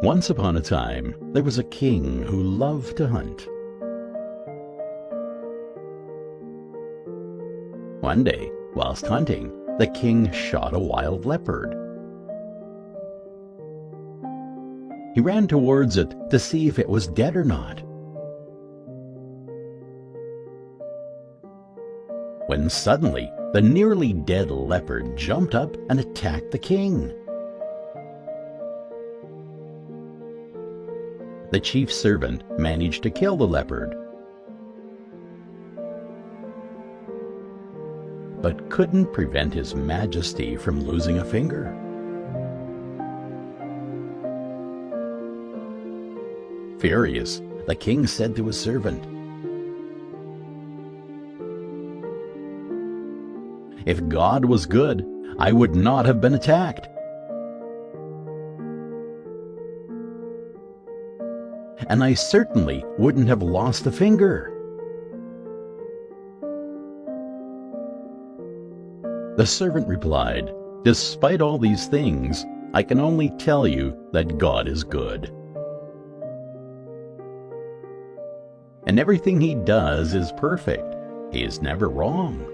Once upon a time, there was a king who loved to hunt. One day, whilst hunting, the king shot a wild leopard. He ran towards it to see if it was dead or not. When suddenly, the nearly dead leopard jumped up and attacked the king. The chief servant managed to kill the leopard, but couldn't prevent His Majesty from losing a finger. Furious, the king said to his servant, "If God was good, I would not have been attacked. And I certainly wouldn't have lost a finger." The servant replied, "Despite all these things, I can only tell you that God is good. And everything He does is perfect. He is never wrong."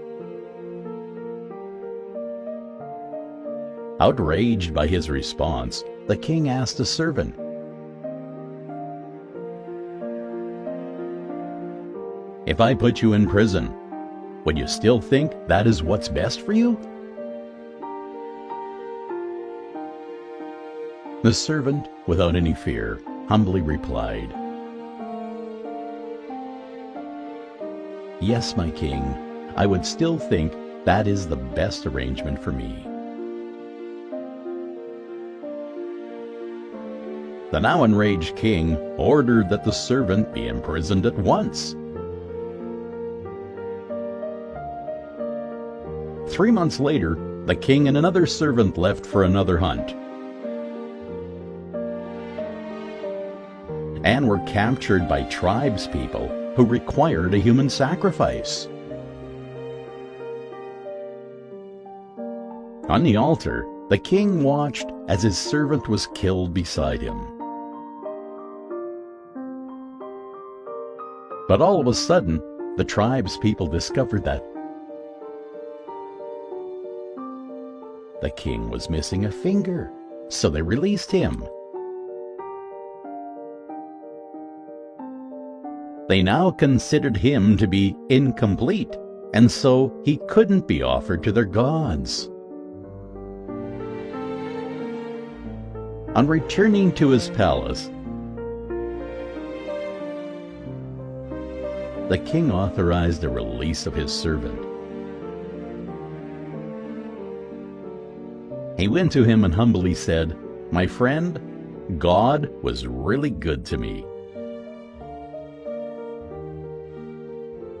Outraged by his response, the king asked the servant, "If I put you in prison, would you still think that is what's best for you?" The servant, without any fear, humbly replied, "Yes, my king, I would still think that is the best arrangement for me." The now enraged king ordered that the servant be imprisoned at once. 3 months later, the king and another servant left for another hunt, and were captured by tribespeople who required a human sacrifice. On the altar, the king watched as his servant was killed beside him. But all of a sudden, the tribespeople discovered that the king was missing a finger, so they released him. They now considered him to be incomplete, and so he couldn't be offered to their gods. On returning to his palace, the king authorized the release of his servant. He went to him and humbly said, "My friend, God was really good to me.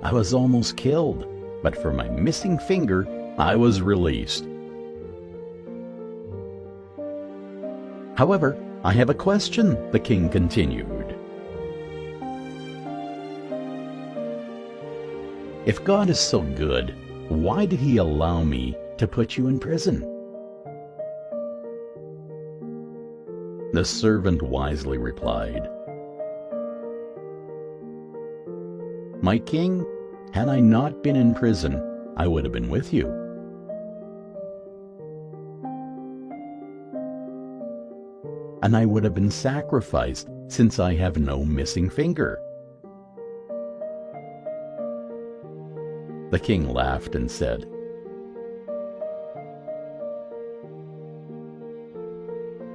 I was almost killed, but for my missing finger, I was released. However, I have a question," the king continued. "If God is so good, why did He allow me to put you in prison?" The servant wisely replied, "My king, had I not been in prison, I would have been with you. And I would have been sacrificed, since I have no missing finger." The king laughed and said,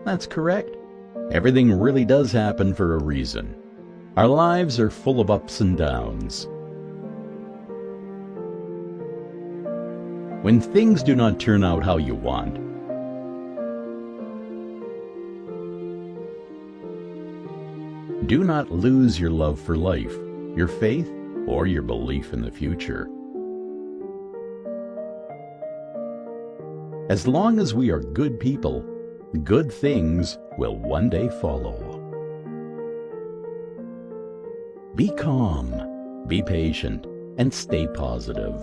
"That's correct. Everything really does happen for a reason. Our lives are full of ups and downs. When things do not turn out how you want, do not lose your love for life, your faith, or your belief in the future. As long as we are good people, good things will one day follow. Be calm, be patient, and stay positive.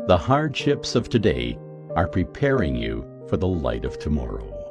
The hardships of today are preparing you for the light of tomorrow.